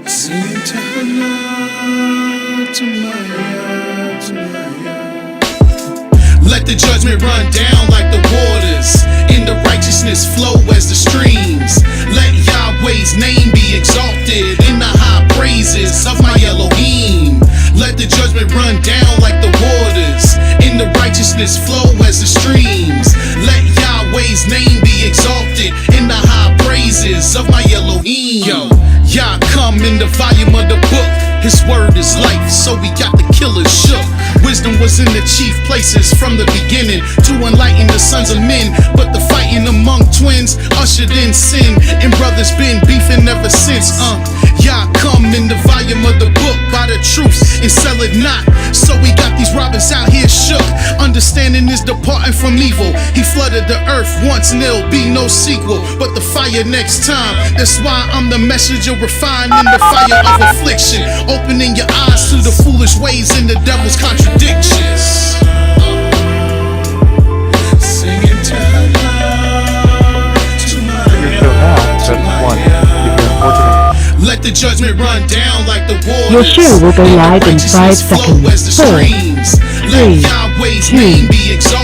Singing to Allah, to my Let the judgment run down like the waters, and the righteousness flow as the streams. Let Yahweh's name be exalted in the high praises of my Elohim. Let the judgment run down like the waters, and the righteousness flow as the streams. Let Yahweh's name be exalted in the high praises of my Elohim. Yo, Yah come in the volume of the book. His word is life, so we got the killers shook. Wisdom was in the chief places from the beginning to enlighten the sons of men. But the fighting among twins ushered in sin, and brothers been beefing ever since. Yah come in the volume of the book by the truth and sell it not. So we got these robbers out here shook. Understanding is departing from evil. He flooded the earth once and there'll be no sequel, but the fire next time. That's why I'm the messenger refined in the fire of affliction, opening your eyes to the foolish ways and the devil's contradictions. Singing to Allah, to let the judgment run down like the waters. Your show will go live in 5 seconds. 4, 3, 2,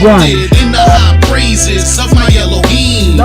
1. In the high praises of my Elohim.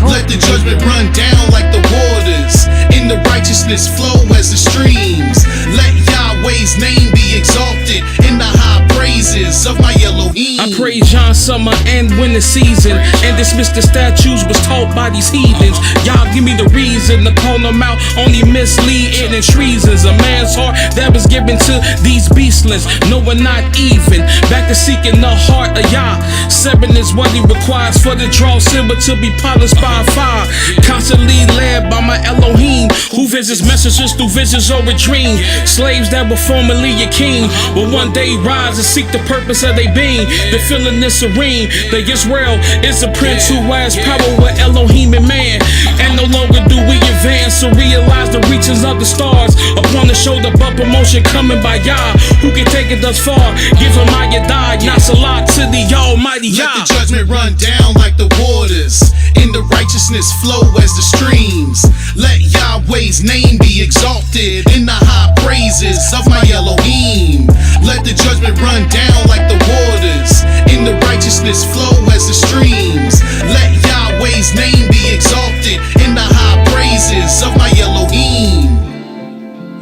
Let the judgment run down like the waters, and the righteousness flow as the streams. Let Yahweh's name be exalted in the high praises of my Elohim. I praise John summer and winter season, and dismiss the statues was taught by these heathens. Y'all give me the reason to call them out, only misleading and treasons. A man's heart that was given to these beastlings, no one not even. Back to seeking the heart of Yah. 7 is what he requires for the draw silver to be polished by fire. Constantly led by my Elohim, who visits messengers through visions or a dream. Slaves that were formerly your king will one day rise and seek the purpose of their being. The feeling is serene, that Israel is a prince who has power with Elohim and man. And no longer do we advance or realize the reaches of the stars. Upon the shoulder but promotion coming by Yah, who can take it thus far. Give him IshYAH, not salat to the Almighty Yah. Let the judgment run down like the waters, and the righteousness flow as the streams. Let Yahweh's name be exalted in the high praises of my Elohim. Let the judgment run down like the waters, and the righteousness flow as the streams. Let Yahweh's name be exalted in the high praises of my Elohim.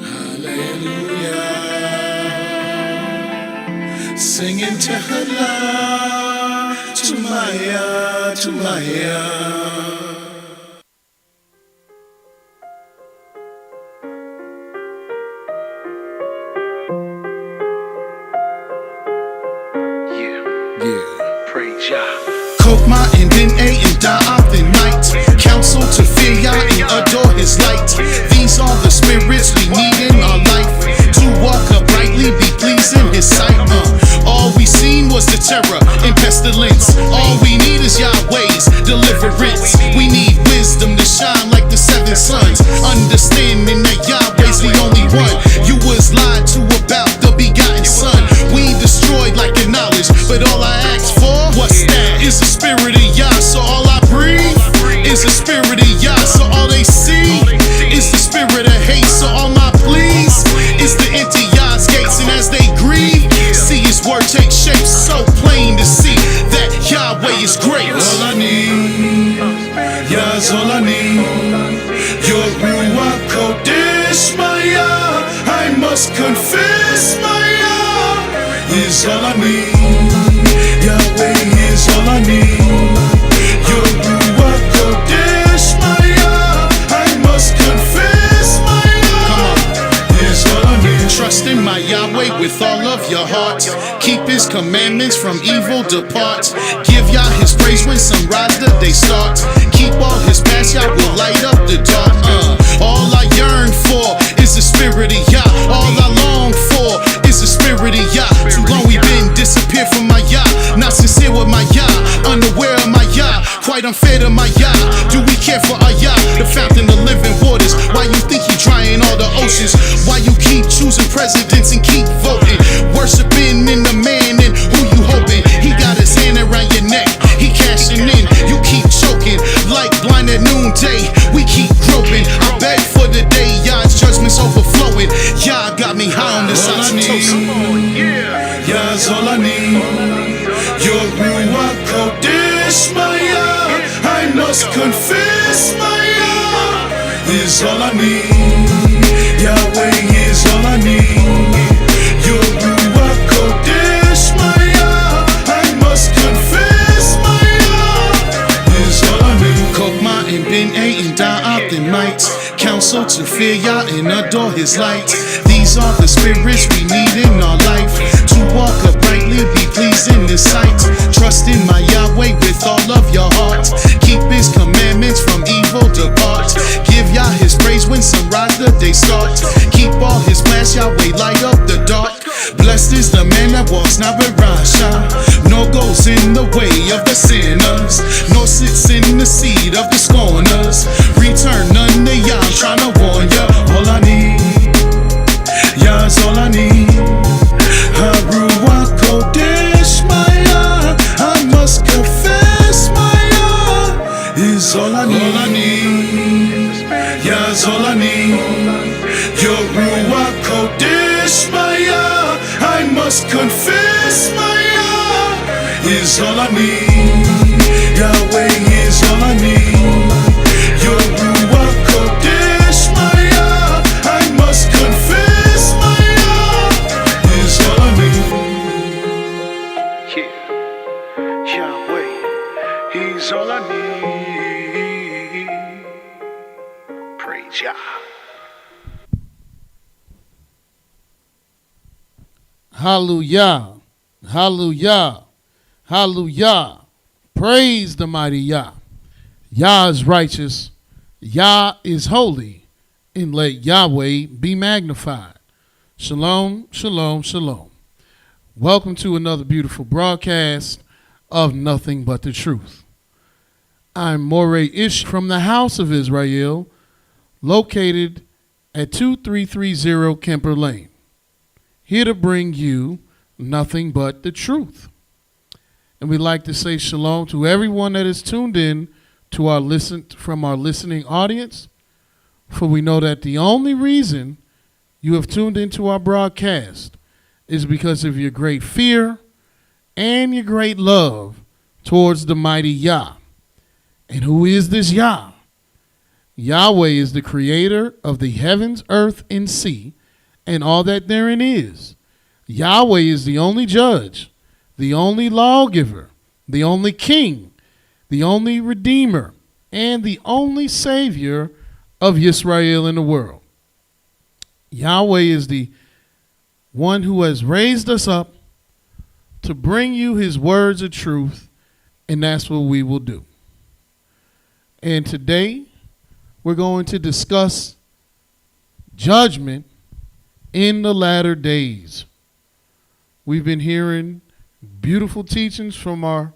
Hallelujah. Singing to Allah, to my Praise Yah. Kokma and then A and Da'ath and night. Counsel to fear Yah and adore his light. These are the spirits we need in our life, to walk uprightly, be pleasing his sight. All we seen was the terror and pestilence. All we need is Yahweh's deliverance. We need wisdom to shine like the 7 suns, understanding that Yahweh's the only one. You was lied to about the begotten son. We destroyed like your knowledge, but all I asked for, what's that? Is the spirit of Yah, so all I breathe is the spirit of Yah, so all they see is the spirit of hate, so all my pleas is to enter Yah's gates, and as they grieve, see his word take shape, so plain to see that Yahweh is great. All I need, Yah's all I need. Your Ruach Kodesh, my Yah, I must confess, my Yah is all I need. Yahweh is all I need. Your Ruach Kodesh, my Yah, I must confess, my Yah is all I need. Trust in my Yahweh with all of your heart. Keep his commandments, from evil depart. Give Yah his praise when sunrise the day starts. Keep all his paths, Yah will light up the dark. All I yearn for is the spirit of Yah. All I long for is the spirit of Yah. Too long we been disappeared from my Yah. Not sincere with my Yah, unaware of my Yah. Quite unfair to my Yah. Do we care for our Yah, the fountain of living waters? Why you think he drying all the oceans? Why you keep choosing presidents and keep voting? Worshiping in the man and who you hoping? He got his hand around your neck, he cashing in. You keep choking like blind at noonday. We keep groping. I beg for the day Yah's judgment's over. must confess my Yah is all I need. Yahweh is all I need. Your Ruach Kodesh, my Yah, I must confess my Yah is all I need. Kokma and Ben and Da'at and Might, counsel to fear Yah and adore His light. These are the spirits we need in our life, to walk uprightly, be pleased in His sight. Trust in my Yahweh with all of your heart. Keep His commandments, from evil depart. Give Yah His praise when sunrise the day start. Keep all His plans, Yahweh light up the dark. Blessed is the man that walks not with Rasha, nor goes in the way of the sinners, nor sits in the seat of the scorners. Return none to Yah, I'm trying to warn ya. All I need, Yah's all I need. Ruach Kodesh, my Yah, I must confess my Yah is all I need. All I need, Yah's all I need. Your Ruach Kodesh, my Yah, I must confess my Yah is all I need. Yahweh is all I need. Your Ruach Kodesh, my Yah, I must confess my Yah is all I need. Yeah, Yahweh, He's all I need. Praise Yah. Hallelujah, hallelujah, hallelujah. Praise the mighty Yah. Yah is righteous, Yah is holy, and let Yahweh be magnified. Shalom, shalom, shalom. Welcome to another beautiful broadcast of Nothing But the Truth. I'm Moreh IshYAH from the House of Israel, located at 2330 Kemper Lane, here to bring you nothing but the truth. And we'd like to say shalom to everyone that is tuned in to our listening audience, for we know that the only reason you have tuned into our broadcast is because of your great fear and your great love towards the mighty Yah. And who is this Yah? Yahweh is the creator of the heavens, earth, and sea, and all that therein is. Yahweh is the only judge, the only lawgiver, the only king, the only redeemer, and the only savior of Israel in the world. Yahweh is the one who has raised us up to bring you His words of truth, and that's what we will do. And today, we're going to discuss judgment in the latter days. We've been hearing beautiful teachings from our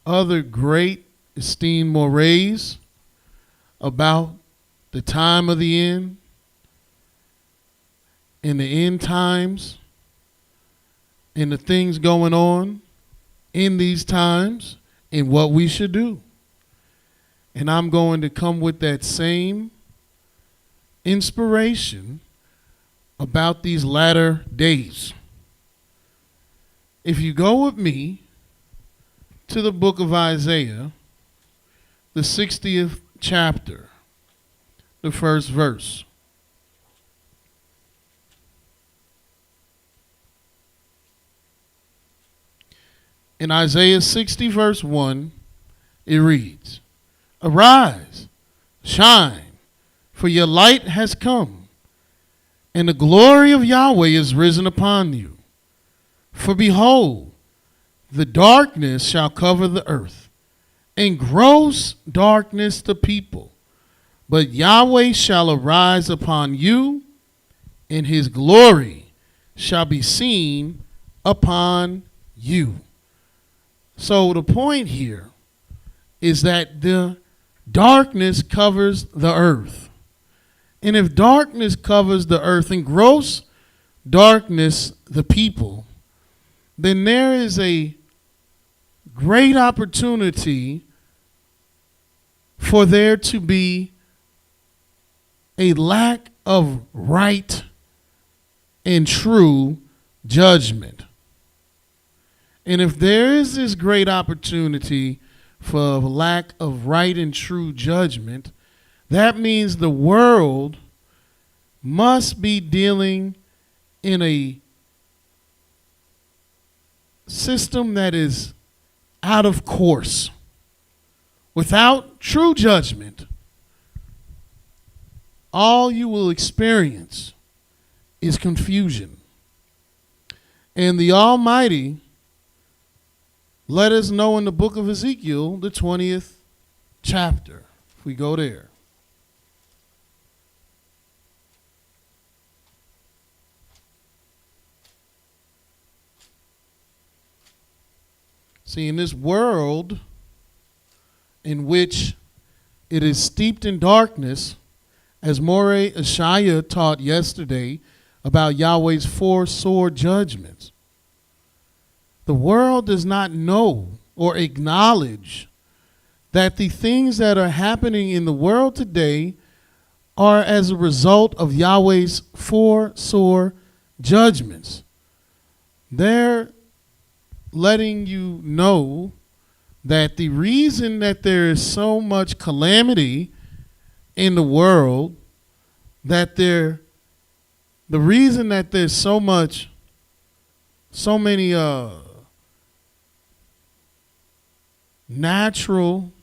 other great esteemed Morehs about the time of the end and the end times and the things going on in these times and what we should do. And I'm going to come with that same inspiration about these latter days. If you go with me to the book of Isaiah, the 60th chapter, the first verse. In Isaiah 60, verse 1, it reads, "Arise, shine, for your light has come, and the glory of Yahweh is risen upon you. For behold, the darkness shall cover the earth, and gross darkness the people. But Yahweh shall arise upon you, and His glory shall be seen upon you." So the point here is that the darkness covers the earth. And if darkness covers the earth and gross darkness the people, then there is a great opportunity for there to be a lack of right and true judgment. And if there is this great opportunity for lack of right and true judgment, that means the world must be dealing in a system that is out of course. Without true judgment, all you will experience is confusion. And the Almighty let us know in the book of Ezekiel, the 20th chapter. If we go there. See, in this world in which it is steeped in darkness, as Moreh IshYAH taught yesterday about Yahweh's 4 sword judgments, the world does not know or acknowledge that the things that are happening in the world today are as a result of Yahweh's 4 sword judgments. They're letting you know that the reason that there is so much calamity in the world, that the reason that there's so many natural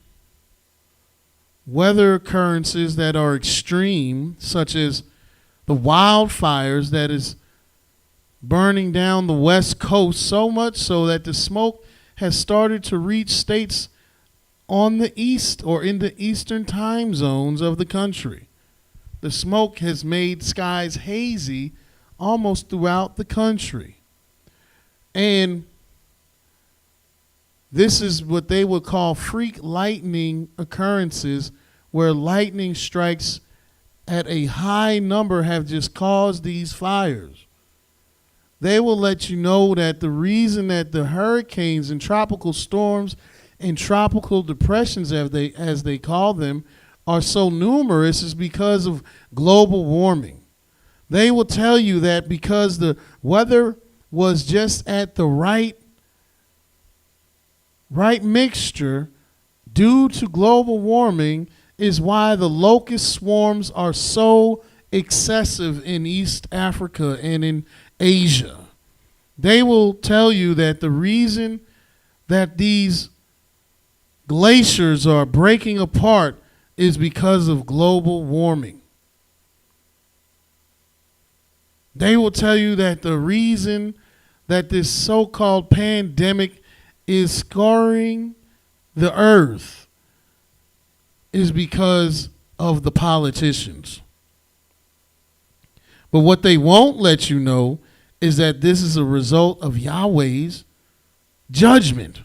weather occurrences that are extreme, such as the wildfires that is burning down the West Coast, so much so that the smoke has started to reach states on the east or in the eastern time zones of the country. The smoke has made skies hazy almost throughout the country. And this is what they would call freak lightning occurrences, where lightning strikes at a high number have just caused these fires. They will let you know that the reason that the hurricanes and tropical storms and tropical depressions, as they call them, are so numerous is because of global warming. They will tell you that because the weather was just at the right mixture due to global warming is why the locust swarms are so excessive in East Africa and in Asia. They will tell you that the reason that these glaciers are breaking apart is because of global warming. They will tell you that the reason that this so-called pandemic is scarring the earth is because of the politicians. But what they won't let you know is that this is a result of Yahweh's judgment.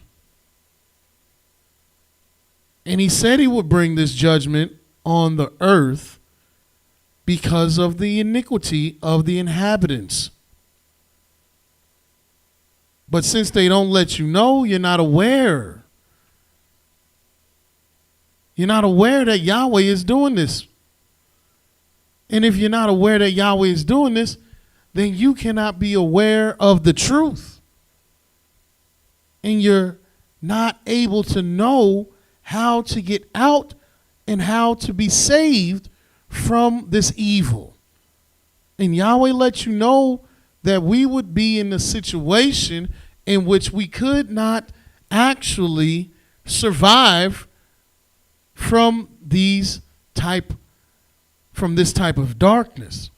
And he said he would bring this judgment on the earth because of the iniquity of the inhabitants. But since they don't let you know, you're not aware. You're not aware that Yahweh is doing this. And if you're not aware that Yahweh is doing this, then you cannot be aware of the truth. And you're not able to know how to get out and how to be saved from this evil. And Yahweh let you know that we would be in a situation in which we could not actually survive from this type of darkness.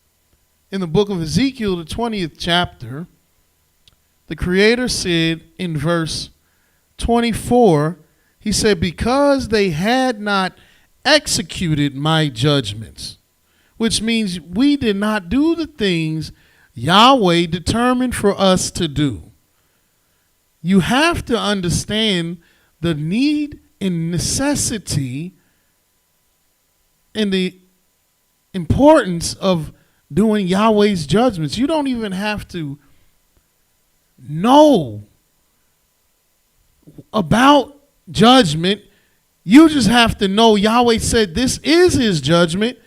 In the book of Ezekiel, the 20th chapter, the Creator said in verse 24, he said, because they had not executed my judgments, which means we did not do the things Yahweh determined for us to do. You have to understand the need and necessity and the importance of doing Yahweh's judgments. You don't even have to know about judgment. You just have to know Yahweh said this is his judgment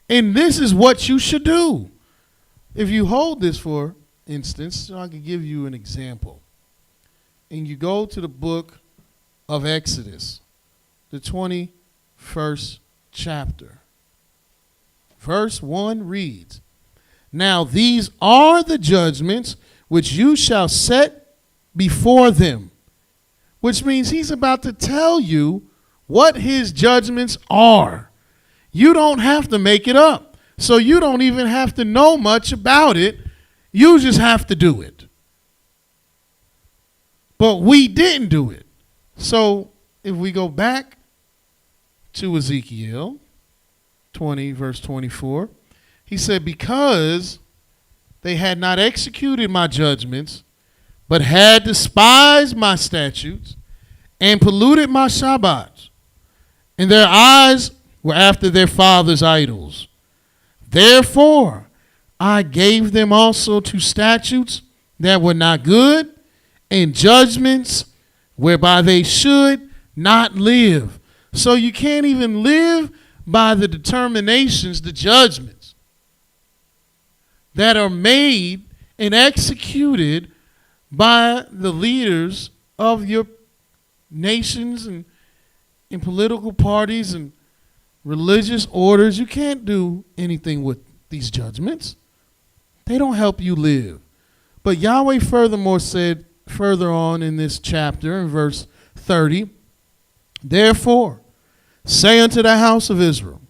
and this is what you should do. If you hold this, for instance, so I can give you an example. And you go to the book of Exodus, the 21st chapter. Verse 1 reads, "Now these are the judgments which you shall set before them." Which means he's about to tell you what his judgments are. You don't have to make it up. So you don't even have to know much about it. You just have to do it. But we didn't do it. So if we go back to Ezekiel 20, verse 24, he said, "Because they had not executed my judgments, but had despised my statutes and polluted my Shabbats, and their eyes were after their fathers' idols. Therefore I gave them also to statutes that were not good, and judgments whereby they should not live." So you can't even live by the determinations, the judgments that are made and executed by the leaders of your nations and in political parties and religious orders. You can't do anything with these judgments. They don't help you live. But Yahweh furthermore said further on in this chapter in verse 30, "Therefore say unto the house of Israel,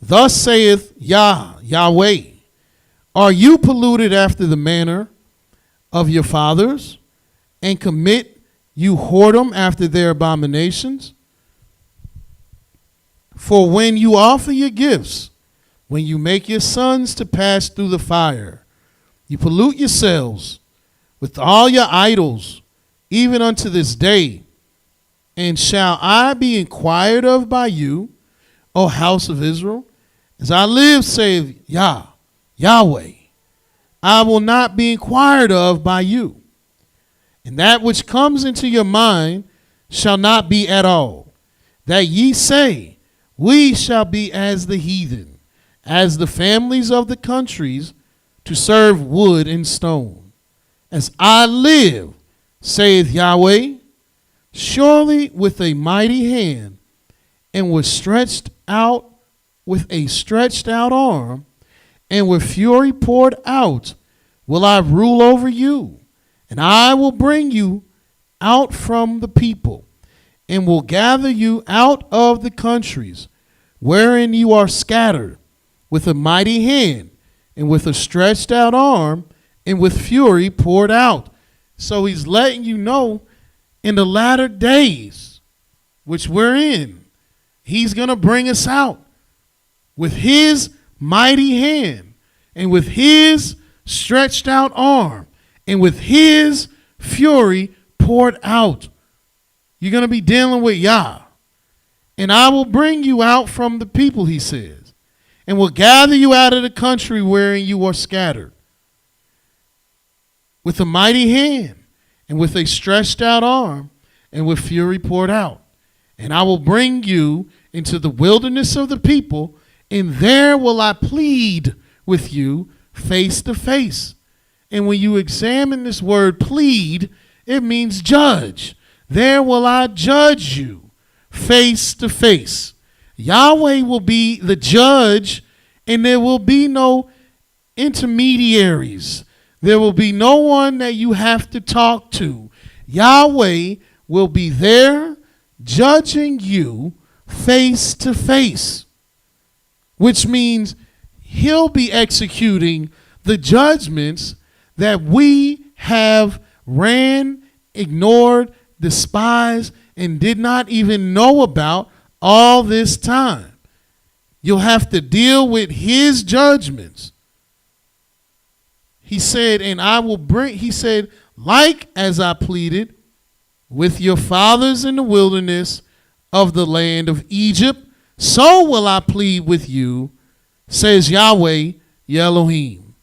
Thus saith Yahweh, Are you polluted after the manner of your fathers, and commit you whoredom after their abominations? For when you offer your gifts, when you make your sons to pass through the fire, you pollute yourselves with all your idols, even unto this day. And shall I be inquired of by you, O house of Israel? As I live, saith Yahweh, I will not be inquired of by you. And that which comes into your mind shall not be at all, that ye say, We shall be as the heathen, as the families of the countries, to serve wood and stone. As I live, saith Yahweh, surely with a mighty hand, and with a stretched out arm, and with fury poured out, will I rule over you, and I will bring you out from the people, and will gather you out of the countries wherein you are scattered, with a mighty hand, and with a stretched out arm, and with fury poured out." So he's letting you know in the latter days, which we're in, he's going to bring us out with his mighty hand, and with his stretched out arm, and with his fury poured out. You're going to be dealing with Yah. "And I will bring you out from the people," he says, "and will gather you out of the country wherein you are scattered, with a mighty hand, and with a stretched out arm, and with fury poured out. And I will bring you into the wilderness of the people, and there will I plead with you face to face." And when you examine this word plead, it means judge. There will I judge you face to face. Yahweh will be the judge, and there will be no intermediaries. There will be no one that you have to talk to. Yahweh will be there judging you face to face, which means he'll be executing the judgments that we have ran, ignored, despised, and did not even know about all this time. You'll have to deal with his judgments. He said, and I will bring, he said, like as I pleaded with your fathers in the wilderness of the land of Egypt, so will I plead with you, says Yahweh, Elohim.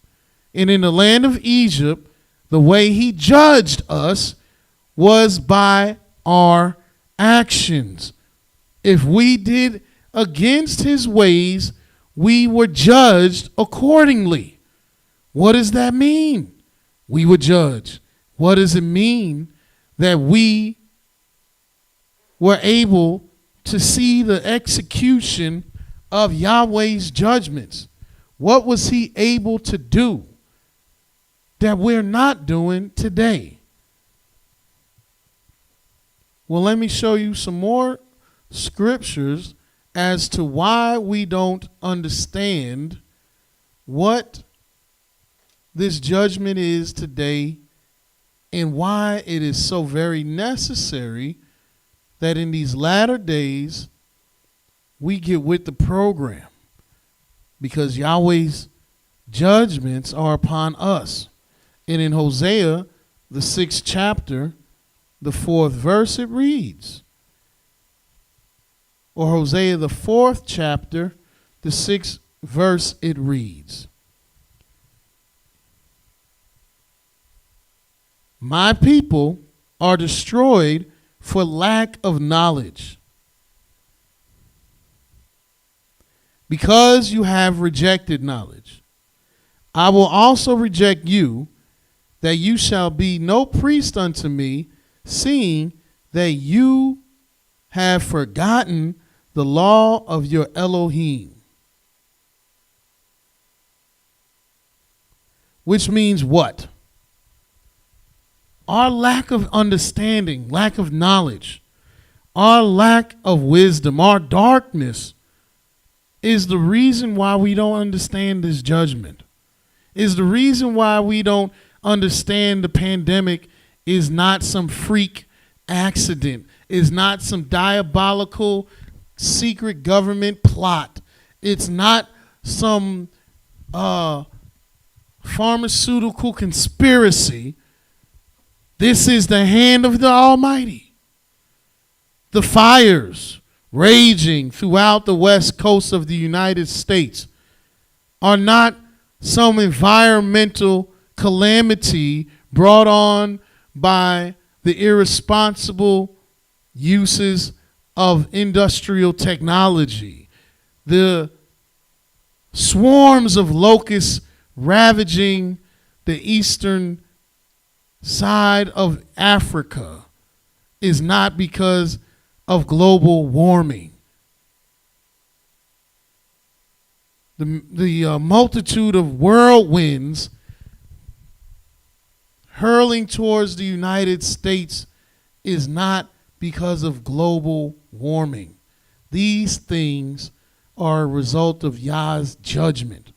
And in the land of Egypt, the way he judged us was by our actions. If we did against his ways, we were judged accordingly. What does that mean? We were judged. What does it mean that we were able to see the execution of Yahweh's judgments. What was he able to do that we're not doing today? Well, let me show you some more scriptures as to why we don't understand what this judgment is today and why it is so very necessary that in these latter days we get with the program, because Yahweh's judgments are upon us. And in Hosea, the 6th chapter, the 4th verse, it reads, or Hosea, the 4th chapter, the 6th verse, it reads, my people are destroyed for lack of knowledge, because you have rejected knowledge. I will also reject you, that you shall be no priest unto me, seeing that you have forgotten the law of your Elohim. Which means what? Our lack of understanding, lack of knowledge, our lack of wisdom, our darkness is the reason why we don't understand this judgment. Is the reason why we don't understand the pandemic is not some freak accident, is not some diabolical secret government plot. It's not some pharmaceutical conspiracy. This is the hand of the Almighty. The fires raging throughout the west coast of the United States are not some environmental calamity brought on by the irresponsible uses of industrial technology. The swarms of locusts ravaging the eastern side of Africa is not because of global warming. The multitude of whirlwinds hurling towards the United States is not because of global warming. These things are a result of Yah's judgment.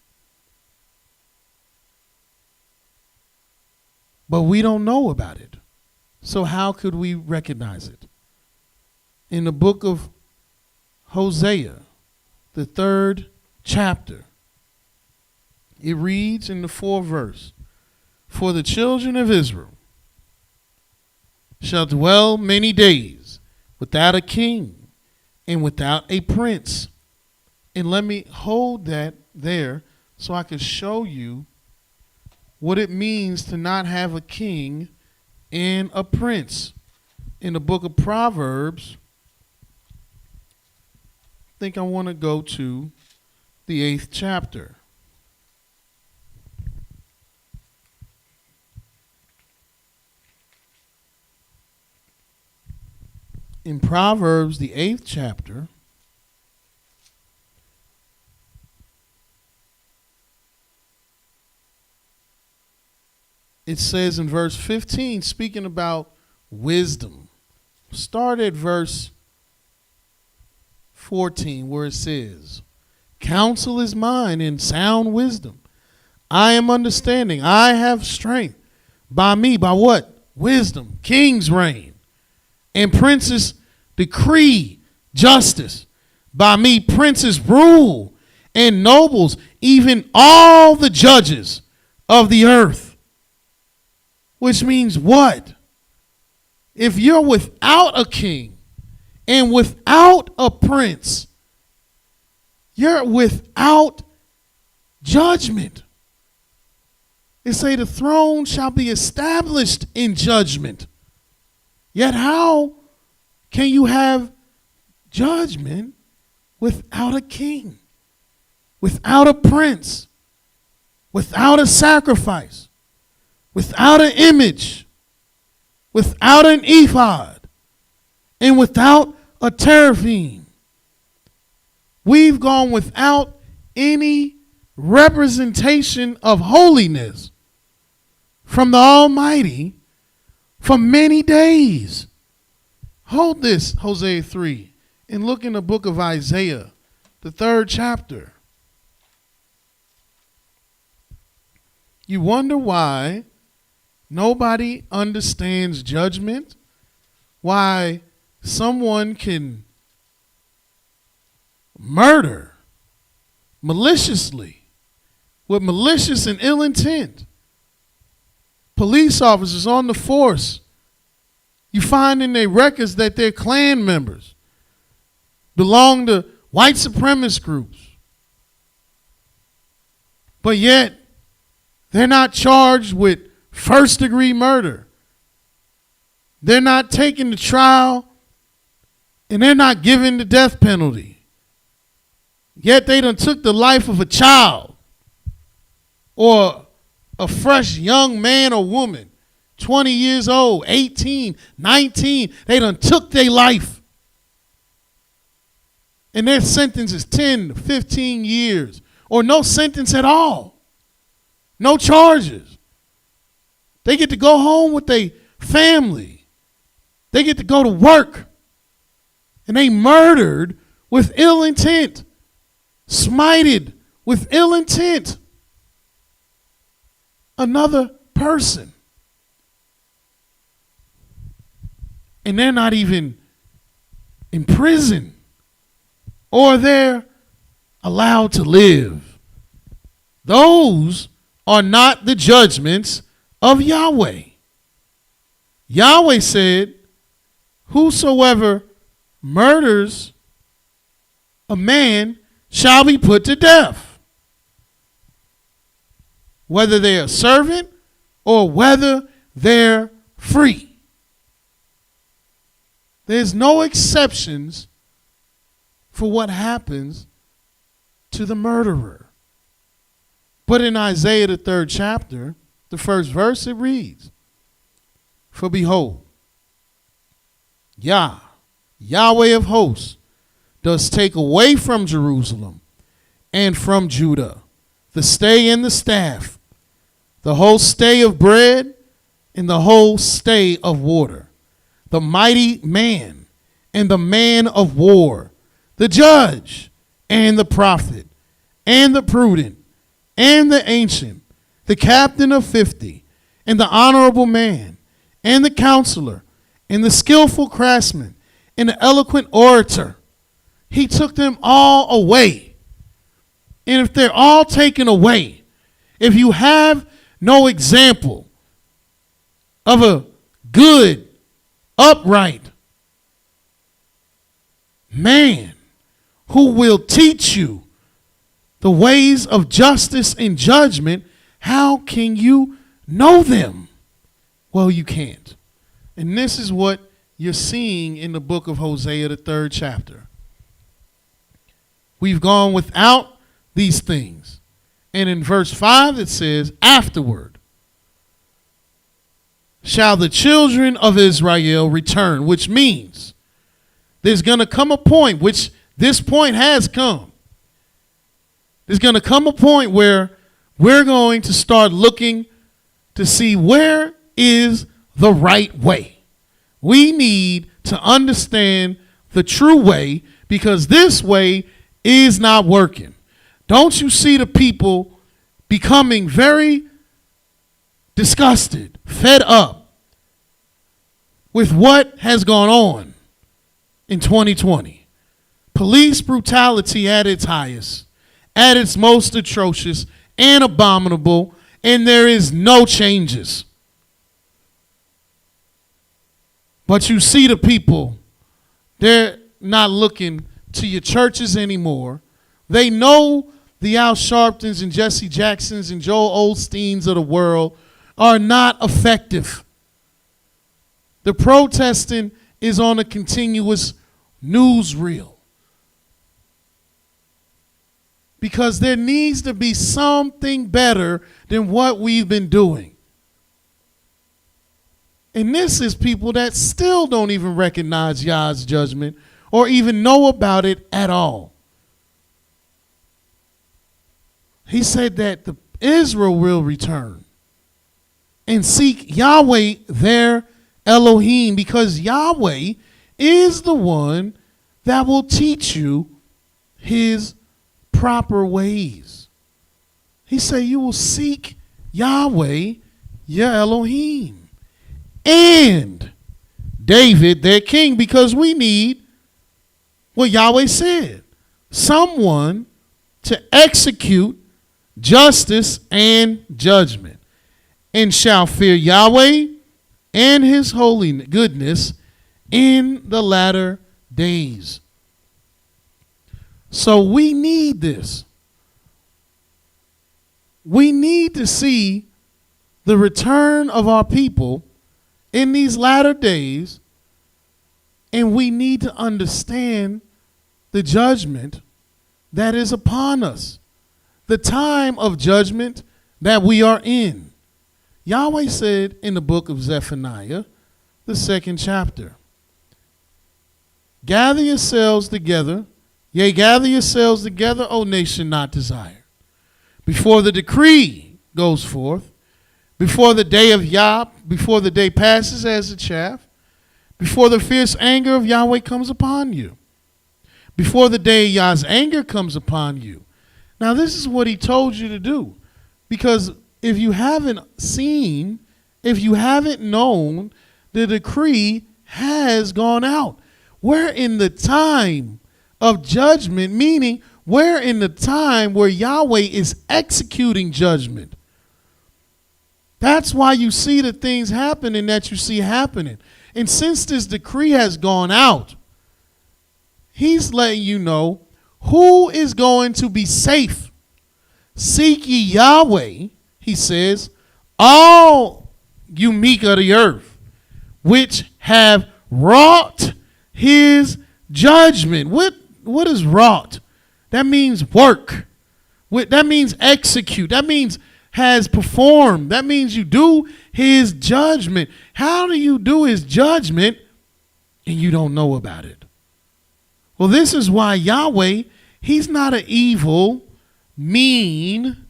But we don't know about it. So how could we recognize it? In the book of Hosea, the 3rd chapter, it reads in the 4th verse, for the children of Israel shall dwell many days without a king and without a prince. And let me hold that there so I can show you what it means to not have a king and a prince. In the book of Proverbs, I think I want to go to the 8th chapter. In Proverbs, the 8th chapter, it says in verse 15, speaking about wisdom. Start at verse 14 where it says, counsel is mine and sound wisdom. I am understanding. I have strength. By me, by what? Wisdom. Kings reign. And princes decree justice. By me, princes rule. And nobles, even all the judges of the earth. Which means what? If you're without a king and without a prince, you're without judgment. It say the throne shall be established in judgment. Yet how can you have judgment without a king, without a prince, without a sacrifice, without an image, without an ephod, and without a teraphim? We've gone without any representation of holiness from the Almighty for many days. Hold this, Hosea 3, and look in the book of Isaiah, the 3rd chapter. You wonder why nobody understands judgment, why someone can murder maliciously, with malicious and ill intent. Police officers on the force, you find in their records that they're Klan members, belong to white supremacist groups. But yet, they're not charged with first-degree murder. They're not taken to trial, and they're not given the death penalty. Yet they done took the life of a child or a fresh young man or woman, 20 years old, 18, 19. They done took their life. And their sentence is 10 to 15 years or no sentence at all. No charges. They get to go home with their family. They get to go to work. And they murdered with ill intent. Smited with ill intent. Another person. And they're not even in prison. Or they're allowed to live. Those are not the judgments of Yahweh. Yahweh said, whosoever murders a man shall be put to death, whether they're a servant or whether they're free. There's no exceptions for what happens to the murderer. But in Isaiah, the 3rd chapter, the 1st verse, it reads, for behold, Yahweh of hosts, does take away from Jerusalem and from Judah the stay and the staff, the whole stay of bread and the whole stay of water, the mighty man and the man of war, the judge and the prophet and the prudent and the ancient, the captain of 50 and the honorable man and the counselor and the skillful craftsman and the eloquent orator. He took them all away. And if they're all taken away, if you have no example of a good, upright man who will teach you the ways of justice and judgment, how can you know them? Well, you can't. And this is what you're seeing in the book of Hosea, the 3rd chapter. We've gone without these things. And in verse 5 it says, afterward shall the children of Israel return, which means there's going to come a point, which this point has come. There's going to come a point where we're going to start looking to see where is the right way. We need to understand the true way because this way is not working. Don't you see the people becoming very disgusted, fed up with what has gone on in 2020? Police brutality at its highest, at its most atrocious and abominable, and there is no changes. But you see the people, they're not looking to your churches anymore. They know the Al Sharptons and Jesse Jacksons and Joel Osteens of the world are not effective. The protesting is on a continuous newsreel. Because there needs to be something better than what we've been doing. And this is people that still don't even recognize Yah's judgment or even know about it at all. He said that the Israel will return and seek Yahweh, their Elohim, because Yahweh is the one that will teach you his proper ways. He said you will seek Yahweh, your Elohim, and David, their king, because we need what Yahweh said, someone to execute justice and judgment, and shall fear Yahweh and his holy goodness in the latter days. So we need this. We need to see the return of our people in these latter days, and we need to understand the judgment that is upon us, the time of judgment that we are in. Yahweh said in the book of Zephaniah, the 2nd chapter, gather yourselves together, yea, gather yourselves together, O nation not desired, before the decree goes forth, before the day of Yah, before the day passes as the chaff, before the fierce anger of Yahweh comes upon you, before the day Yah's anger comes upon you. Now this is what he told you to do, because if you haven't seen, if you haven't known, the decree has gone out. We're in the time of judgment, meaning we're in the time where Yahweh is executing judgment. That's why you see the things happening that you see happening. And since this decree has gone out, he's letting you know who is going to be safe. Seek ye Yahweh, he says, all you meek of the earth, which have wrought his judgment. What is wrought? That means work. That means execute. That means has performed. That means you do his judgment. How do you do his judgment and you don't know about it? Well, this is why Yahweh, he's not an evil, mean,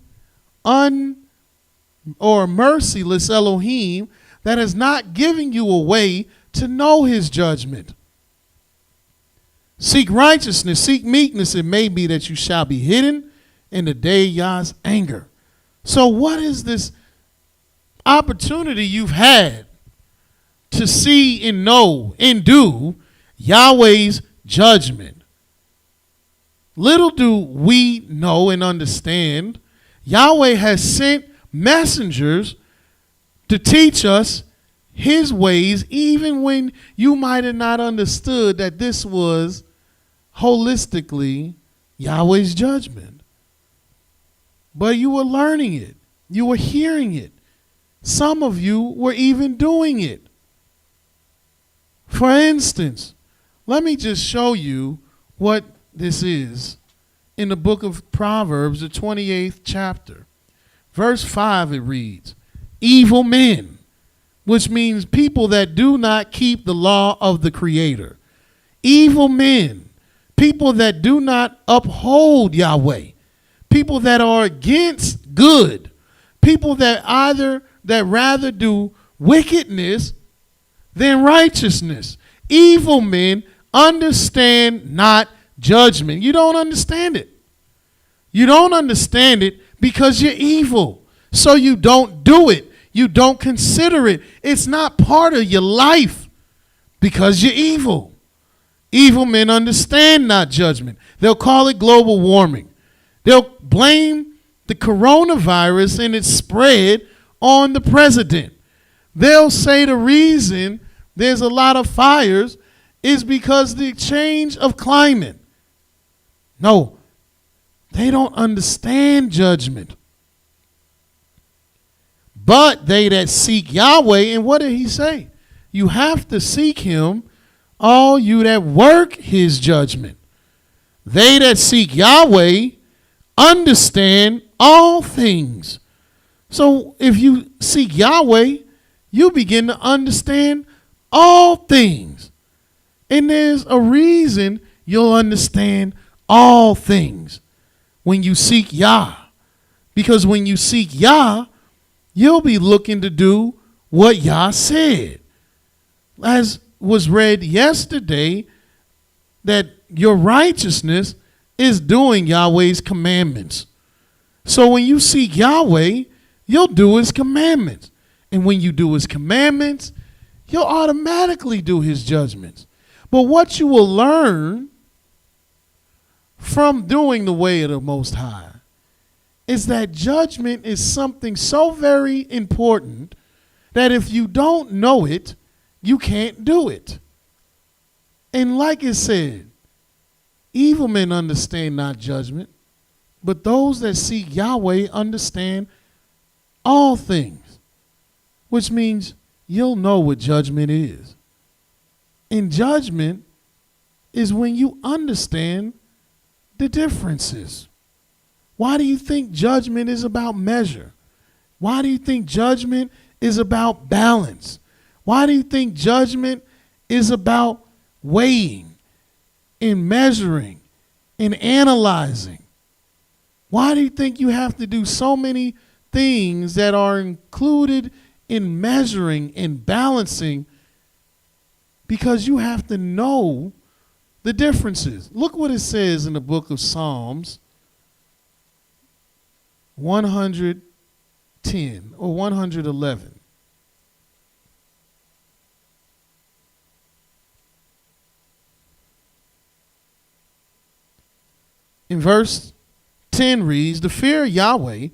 or merciless Elohim that is not giving you a way to know his judgment. Seek righteousness, seek meekness. It may be that you shall be hidden in the day of Yah's anger. So what is this opportunity you've had to see and know and do Yahweh's judgment? Little do we know and understand, Yahweh has sent messengers to teach us his ways, even when you might have not understood that this was holistically Yahweh's judgment. But you were learning it. You were hearing it. Some of you were even doing it. For instance, let me just show you what this is in the book of Proverbs, the 28th chapter. Verse 5, it reads, evil men, which means people that do not keep the law of the Creator. Evil men, people that do not uphold Yahweh. People that are against good. People that rather do wickedness than righteousness. Evil men understand not judgment. You don't understand it. You don't understand it because you're evil. So you don't do it. You don't consider it. It's not part of your life because you're evil. Evil men understand not judgment. They'll call it global warming. They'll blame the coronavirus and its spread on the president. They'll say the reason there's a lot of fires is because the change of climate. No, they don't understand judgment. But they that seek Yahweh, and what did he say? You have to seek him, all you that work his judgment. They that seek Yahweh understand all things. So if you seek Yahweh, you begin to understand all things. And there's a reason you'll understand all things when you seek Yah. Because when you seek Yah, you'll be looking to do what Yah said. As was read yesterday, that your righteousness is doing Yahweh's commandments. So when you seek Yahweh, you'll do his commandments. And when you do his commandments, you'll automatically do his judgments. But what you will learn from doing the way of the Most High is that judgment is something so very important that if you don't know it, you can't do it. And like it said, evil men understand not judgment, but those that seek Yahweh understand all things, which means you'll know what judgment is. And judgment is when you understand the differences. Why do you think judgment is about measure? Why do you think judgment is about balance? Why do you think judgment is about weighing and measuring and analyzing? Why do you think you have to do so many things that are included in measuring and balancing? Because you have to know the differences. Look what it says in the book of Psalms 110 or 111. In verse 10 reads, "The fear of Yahweh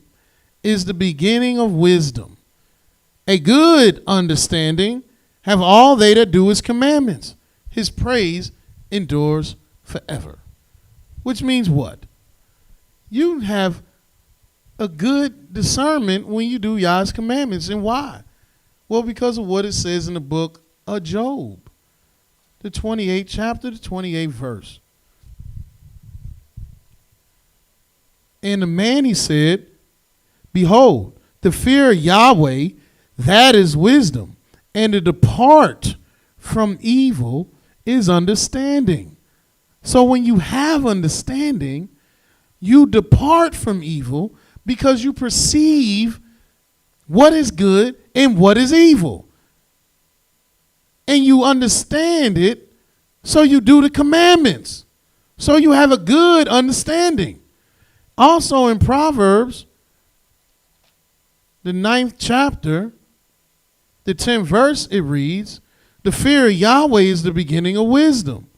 is the beginning of wisdom. A good understanding have all they that do his commandments. His praise endures forever." Which means what? You have a good discernment when you do Yah's commandments. And why? Well, because of what it says in the book of Job, the 28th chapter, the 28th verse. And the man, he said, "Behold, the fear of Yahweh, that is wisdom, and to depart from evil is understanding." So when you have understanding, you depart from evil because you perceive what is good and what is evil. And you understand it, so you do the commandments. So you have a good understanding. Also in Proverbs, the 9th chapter, the 10th verse, it reads, "The fear of Yahweh is the beginning of wisdom,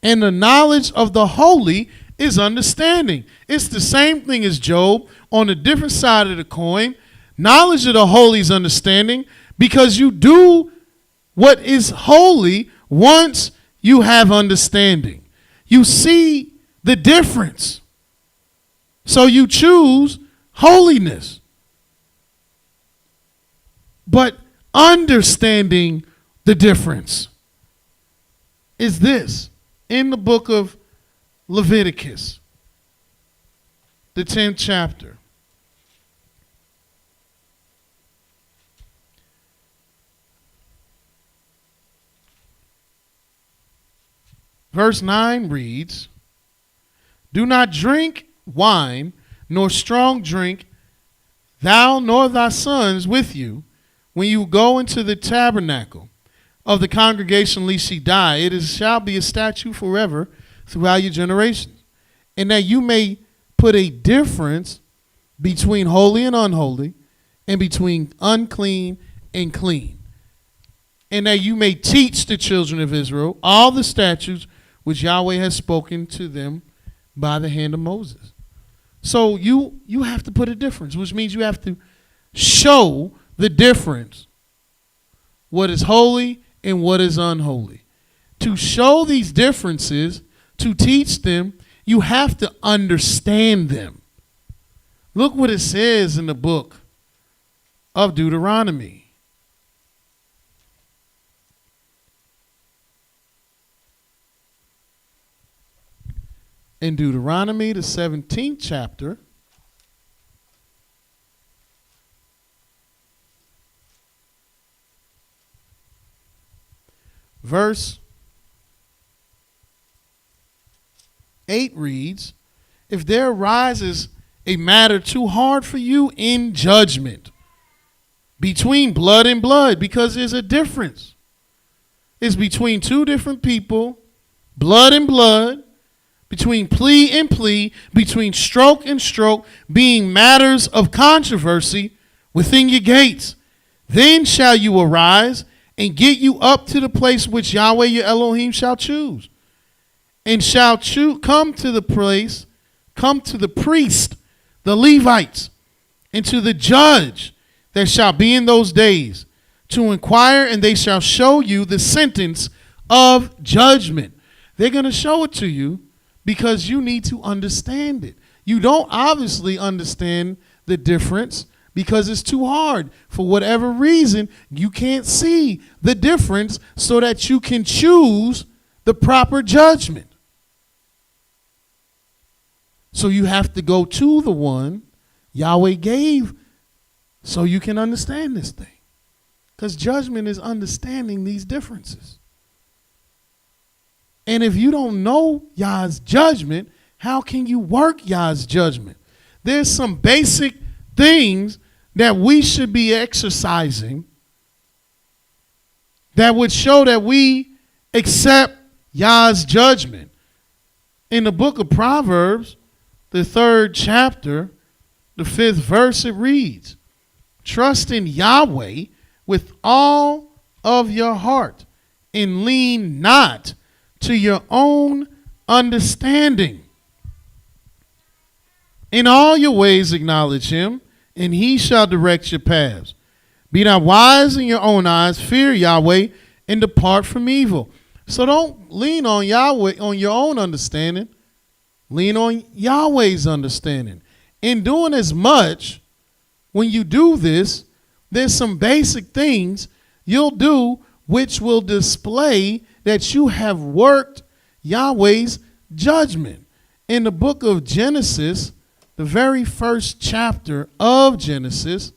and the knowledge of the holy is understanding." It's the same thing as Job on a different side of the coin. Knowledge of the holy is understanding because you do what is holy once you have understanding. You see the difference. So you choose holiness. But understanding the difference is this. In the book of Leviticus, the 10th chapter, verse 9 reads, "Do not drink wine, nor strong drink, thou nor thy sons with you, when you go into the tabernacle of the congregation, lest ye die. It shall be a statute forever throughout your generations. And that you may put a difference between holy and unholy, and between unclean and clean. And that you may teach the children of Israel all the statutes which Yahweh has spoken to them by the hand of Moses." So you have to put a difference, which means you have to show the difference, what is holy and what is unholy. To show these differences, to teach them, you have to understand them. Look what it says in the book of Deuteronomy. In Deuteronomy, the 17th chapter, verse 8 reads, "If there arises a matter too hard for you in judgment between blood and blood, because there's a difference. It's between two different people, blood and blood, between plea and plea, between stroke and stroke, being matters of controversy within your gates. Then shall you arise and get you up to the place which Yahweh your Elohim shall choose, and shall come to the place, come to the priest, the Levites, and to the judge that shall be in those days, to inquire, and they shall show you the sentence of judgment. They're going to show it to you because you need to understand it. You don't obviously understand the difference because it's too hard. For whatever reason, you can't see the difference so that you can choose the proper judgment. So you have to go to the one Yahweh gave so you can understand this thing. Because judgment is understanding these differences. And if you don't know Yah's judgment, how can you work Yah's judgment? There's some basic things that we should be exercising that would show that we accept Yah's judgment. In the book of Proverbs, the 3rd chapter, the 5th verse, it reads, "Trust in Yahweh with all of your heart, and lean not to your own understanding. In all your ways acknowledge him, and he shall direct your paths. Be not wise in your own eyes, fear Yahweh, and depart from evil." So don't lean on Yahweh, on your own understanding. Lean on Yahweh's understanding. In doing as much, when you do this, there's some basic things you'll do which will display that you have worked Yahweh's judgment. In the book of Genesis, the very first chapter of Genesis,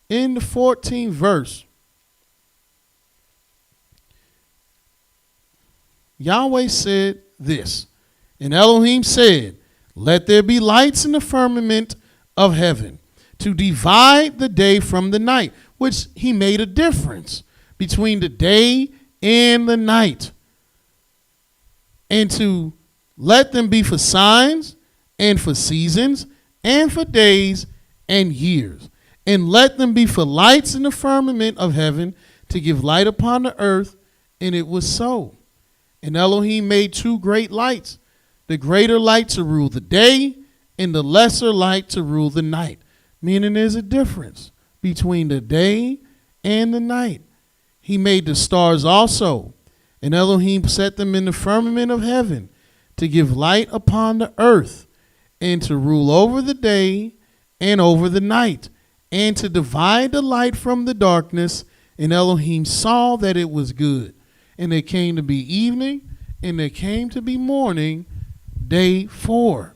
in the 14th verse, Yahweh said this, and Elohim said, "Let there be lights in the firmament of heaven to divide the day from the night," which he made a difference between the day and the night, "and to let them be for signs and for seasons and for days and years, and let them be for lights in the firmament of heaven to give light upon the earth." And it was so. And Elohim made 2 great lights, the greater light to rule the day and the lesser light to rule the night. Meaning there's a difference between the day and the night. He made the stars also, and Elohim set them in the firmament of heaven to give light upon the earth, and to rule over the day and over the night, and to divide the light from the darkness. And Elohim saw that it was good. And there came to be evening, and there came to be morning, day 4.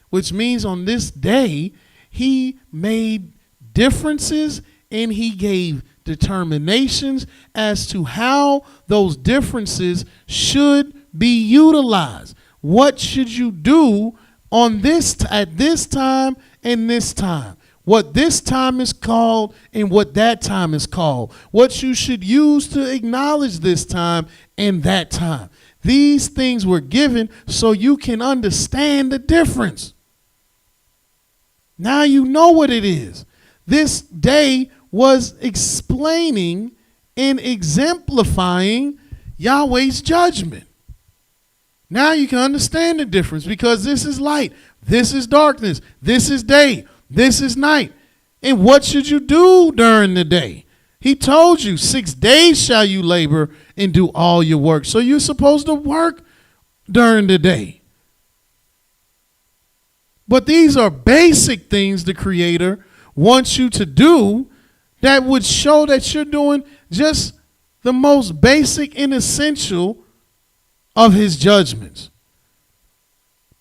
Which means on this day, he made differences and he gave determinations as to how those differences should be utilized. What should you do on this at this time and this time? What this time is called and what that time is called. What you should use to acknowledge this time and that time. These things were given so you can understand the difference. Now you know what it is. This day was explaining and exemplifying Yahweh's judgment. Now you can understand the difference, because this is light, this is darkness, this is day, this is night. And what should you do during the day? He told you 6 days shall you labor and do all your work. So you're supposed to work during the day. But these are basic things the Creator wants you to do that would show that you're doing just the most basic and essential of his judgments.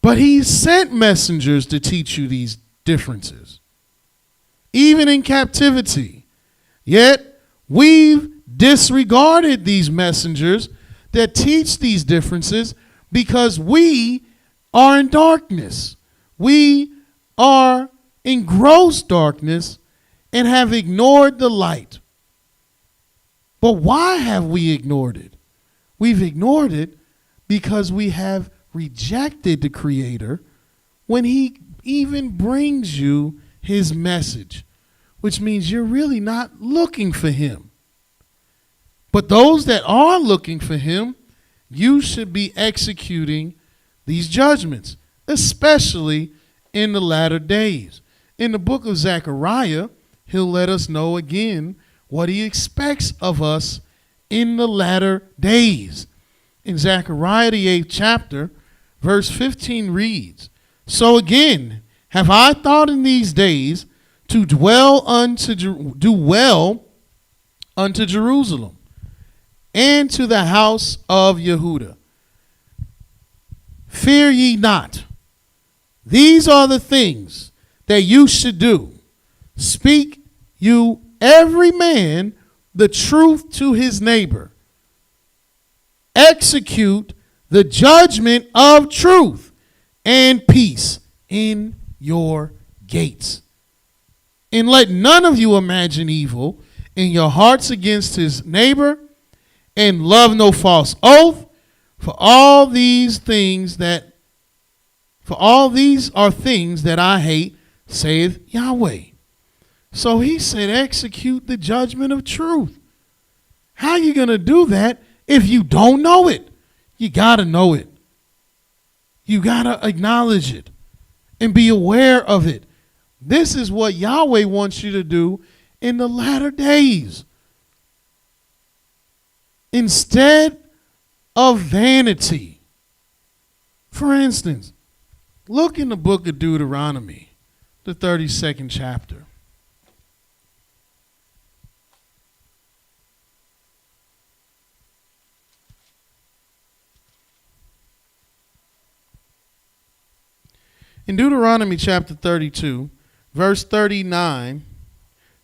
But he sent messengers to teach you these differences, even in captivity. Yet we've disregarded these messengers that teach these differences because we are in darkness. We are in gross darkness and have ignored the light. But why have we ignored it? We've ignored it because we have rejected the Creator when he even brings you his message, which means you're really not looking for him. But those that are looking for him, you should be executing these judgments, especially in the latter days. In the book of Zechariah, he'll let us know again what he expects of us in the latter days. In Zechariah, the 8th chapter, verse 15 reads, "So again, have I thought in these days to do well unto Jerusalem and to the house of Yehudah. Fear ye not. These are the things that you should do. Speak you every man the truth to his neighbor. Execute the judgment of truth and peace in your gates. And let none of you imagine evil in your hearts against his neighbor, and love no false oath, for all these are things that I hate, saith Yahweh." So he said, execute the judgment of truth. How are you going to do that if you don't know it? You got to know it. You got to acknowledge it and be aware of it. This is what Yahweh wants you to do in the latter days. Instead of vanity. For instance, look in the book of Deuteronomy, the 32nd chapter. In Deuteronomy chapter 32, verse 39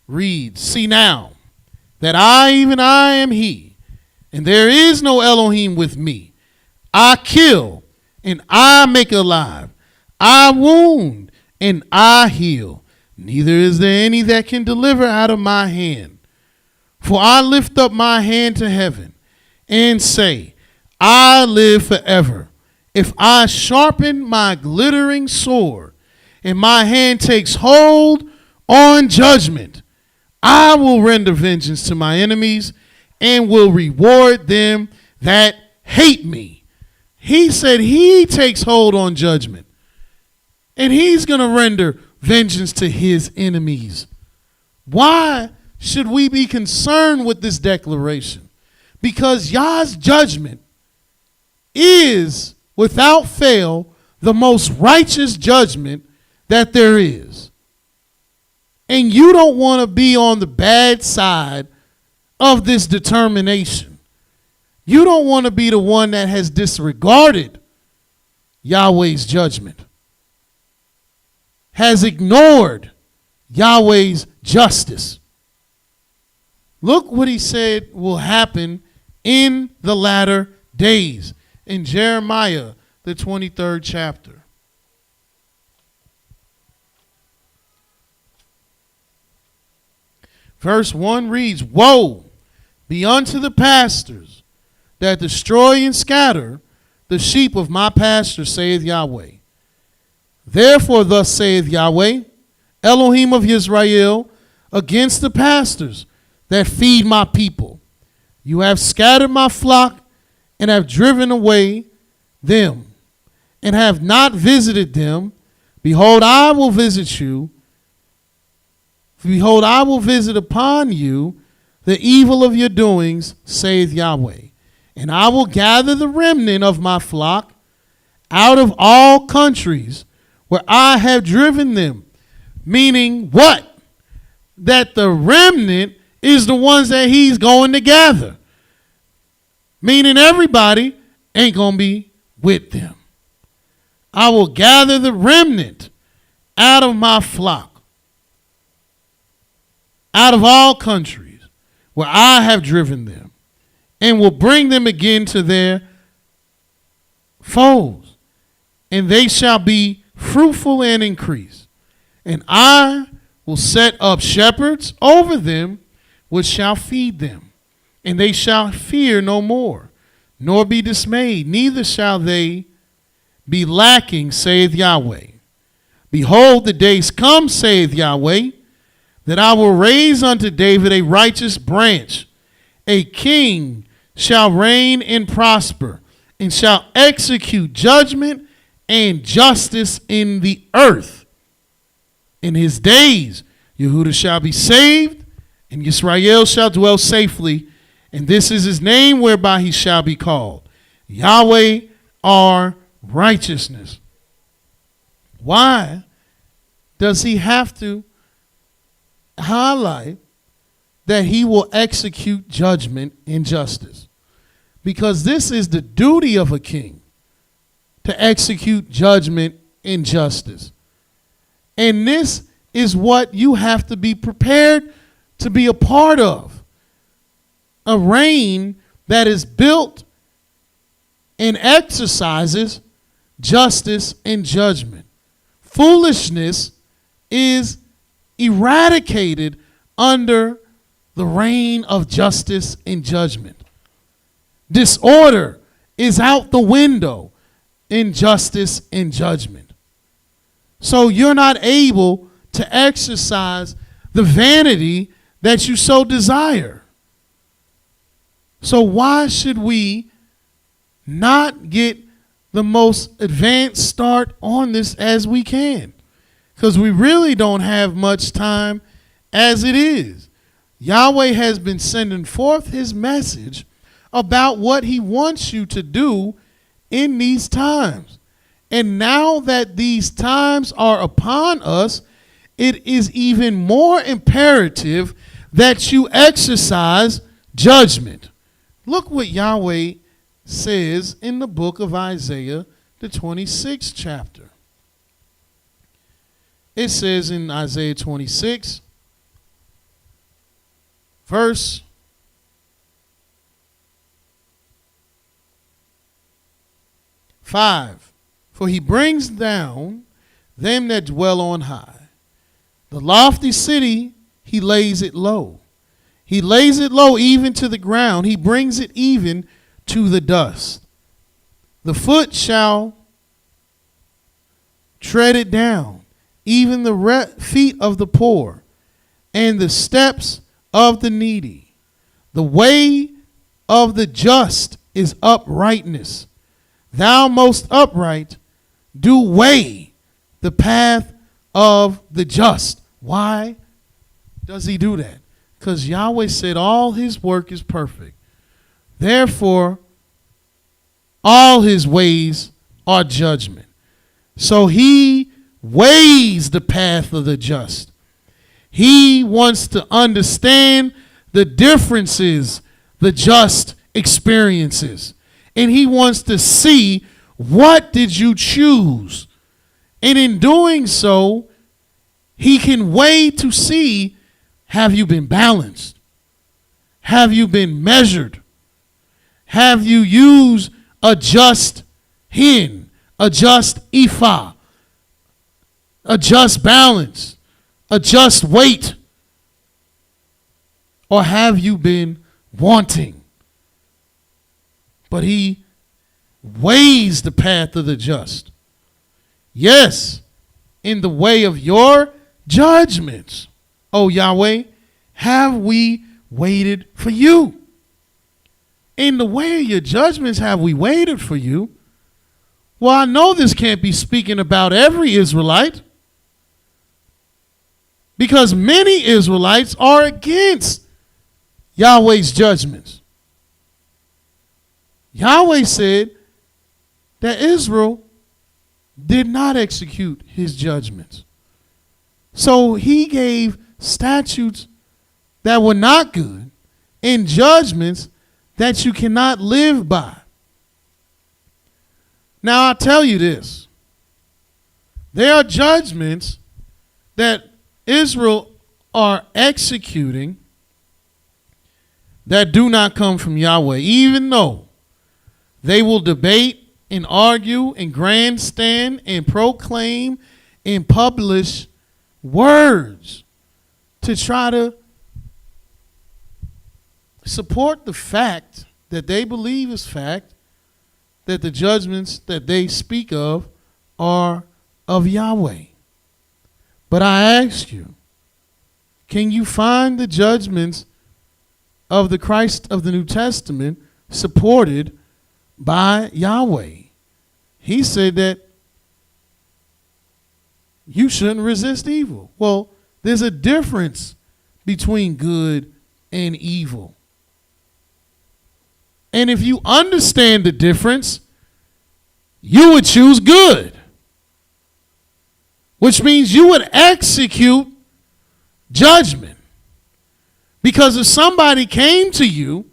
reads, "See now, that I, even I, am he, and there is no Elohim with me. I kill, and I make alive. I wound, and I heal. Neither is there any that can deliver out of my hand. For I lift up my hand to heaven, and say, I live forever. If I sharpen my glittering sword, and my hand takes hold on judgment, I will render vengeance to my enemies, and will reward them that hate me." He said he takes hold on judgment, and he's going to render vengeance to his enemies. Why should we be concerned with this declaration? Because Yah's judgment is, without fail, the most righteous judgment that there is. And you don't want to be on the bad side of this determination. You don't want to be the one that has disregarded Yahweh's judgment, has ignored Yahweh's justice. Look what he said will happen in the latter days in Jeremiah, the 23rd chapter. Verse 1 reads, "Woe be unto the pastors that destroy and scatter the sheep of my pasture, saith Yahweh. Therefore thus saith Yahweh, Elohim of Israel, against the pastors that feed my people. You have scattered my flock and have driven away them, and have not visited them. Behold, I will visit you. Behold, I will visit upon you the evil of your doings, saith Yahweh. And I will gather the remnant of my flock out of all countries where I have driven them." Meaning what? That the remnant is the ones that he's going to gather. Meaning everybody ain't going to be with them. "I will gather the remnant out of my flock, out of all countries where I have driven them, and will bring them again to their foes, and they shall be fruitful and increase. And I will set up shepherds over them, which shall feed them. And they shall fear no more, nor be dismayed, neither shall they be lacking, saith Yahweh. Behold, the days come, saith Yahweh, that I will raise unto David a righteous branch. A king shall reign and prosper, and shall execute judgment and justice in the earth. In his days, Yehudah shall be saved, and Yisrael shall dwell safely. And this is his name whereby he shall be called, Yahweh our righteousness. Why does he have to highlight that he will execute judgment and justice? Because this is the duty of a king, to execute judgment and justice. And this is what you have to be prepared to be a part of. A reign that is built and exercises justice and judgment. Foolishness is eradicated under the reign of justice and judgment. Disorder is out the window in justice and judgment. So you're not able to exercise the vanity that you so desire. So why should we not get the most advanced start on this as we can? Because we really don't have much time as it is. Yahweh has been sending forth his message about what he wants you to do in these times. And now that these times are upon us, it is even more imperative that you exercise judgment. Look what Yahweh says in the book of Isaiah, the 26th chapter. It says in Isaiah 26, verse 5. For he brings down them that dwell on high. The lofty city, he lays it low. He lays it low even to the ground. He brings it even to the dust. The foot shall tread it down, even the feet of the poor, and the steps of the needy. The way of the just is uprightness. Thou most upright, do weigh the path of the just. Why does he do that? Because Yahweh said all his work is perfect. Therefore, all his ways are judgment. So he weighs the path of the just. He wants to understand the differences the just experiences. And he wants to see, what did you choose? And in doing so, he can weigh to see, have you been balanced? Have you been measured? Have you used a just hin, a just ephah, a just balance, a just weight? Or have you been wanting? But he weighs the path of the just. Yes, in the way of your judgments, O Yahweh, have we waited for you. In the way of your judgments have we waited for you. Well, I know this can't be speaking about every Israelite, because many Israelites are against Yahweh's judgments. Yahweh said that Israel did not execute his judgments. So he gave statutes that were not good and judgments that you cannot live by. Now, I'll tell you this. There are judgments that Israel are executing that do not come from Yahweh, even though they will debate and argue and grandstand and proclaim and publish words to try to support the fact that they believe is fact, that the judgments that they speak of are of Yahweh. But I ask you, can you find the judgments of the Christ of the New Testament supported by Yahweh? He said that you shouldn't resist evil. Well, there's a difference between good and evil. And if you understand the difference, you would choose good, which means you would execute judgment. Because if somebody came to you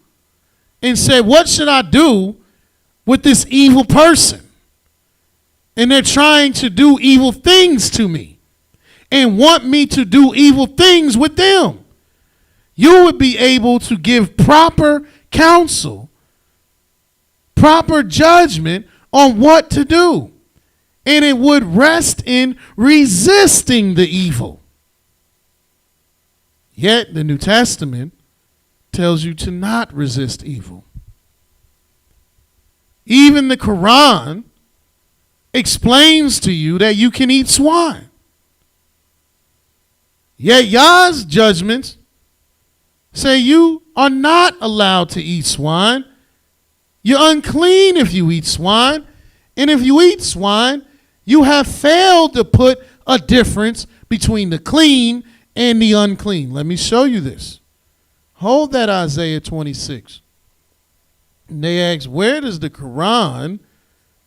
and said, what should I do with this evil person? And they're trying to do evil things to me and want me to do evil things with them, you would be able to give proper counsel, proper judgment on what to do. And it would rest in resisting the evil. Yet the New Testament tells you to not resist evil. Even the Quran explains to you that you can eat swine. Yet Yah's judgments say you are not allowed to eat swine. You're unclean if you eat swine. And if you eat swine, you have failed to put a difference between the clean and the unclean. Let me show you this. Hold that Isaiah 26. And they ask, where does the Quran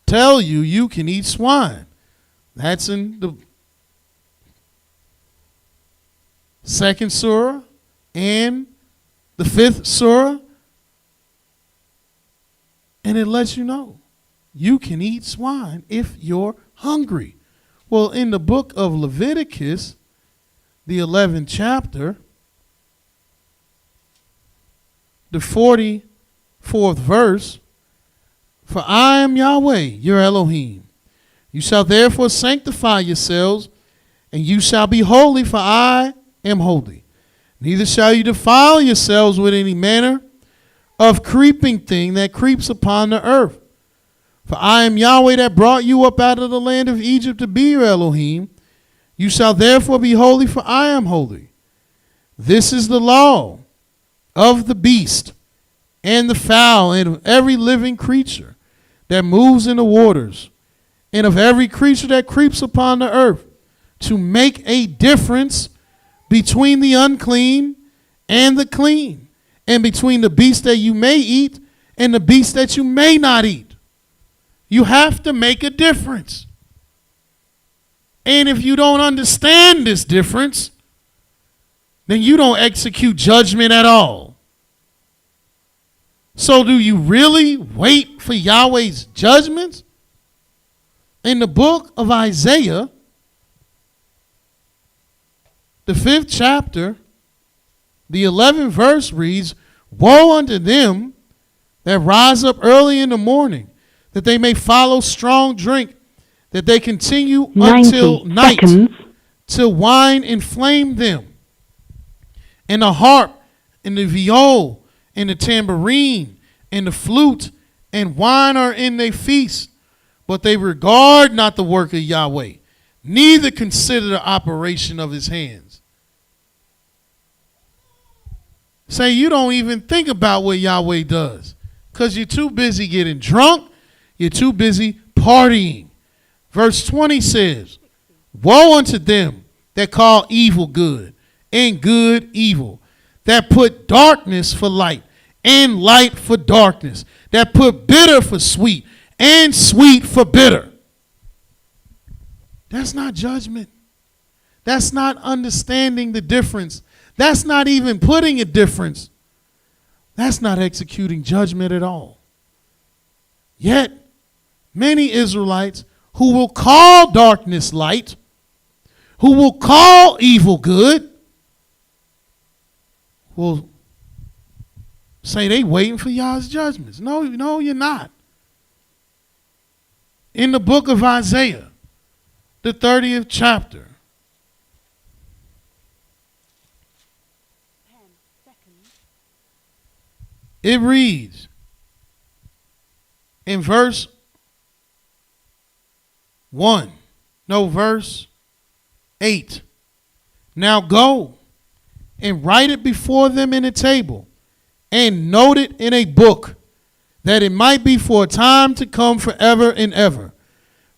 tell you you can eat swine? That's in the 2nd surah and the 5th surah. And it lets you know you can eat swine if you're hungry. Well, in the book of Leviticus, the 11th chapter, the 44th verse, for I am Yahweh, your Elohim. You shall therefore sanctify yourselves, and you shall be holy, for I am holy. Neither shall you defile yourselves with any manner of creeping thing that creeps upon the earth. For I am Yahweh that brought you up out of the land of Egypt to be your Elohim. You shall therefore be holy, for I am holy. This is the law of the beast and the fowl and of every living creature that moves in the waters and of every creature that creeps upon the earth, to make a difference between the unclean and the clean, and between the beast that you may eat and the beast that you may not eat. You have to make a difference. And if you don't understand this difference, then you don't execute judgment at all. So do you really wait for Yahweh's judgments? In the book of Isaiah, the 5th chapter, the 11th verse reads, woe unto them that rise up early in the morning, that they may follow strong drink, that they continue until night, till wine inflame them, and the harp, and the viol, and the tambourine, and the flute, and wine are in their feast, but they regard not the work of Yahweh, neither consider the operation of his hands. Say you don't even think about what Yahweh does, because you're too busy getting drunk, you're too busy partying. Verse 20 says, woe unto them that call evil good and good evil, that put darkness for light and light for darkness, that put bitter for sweet and sweet for bitter. That's not judgment. That's not understanding the difference. That's not even putting a difference. That's not executing judgment at all. Yet, many Israelites who will call darkness light, who will call evil good, will say they waiting for Yah's judgments. No, you're not. In the book of Isaiah, the 30th chapter, It reads in verse 8. Now go and write it before them in a table and note it in a book, that it might be for a time to come forever and ever,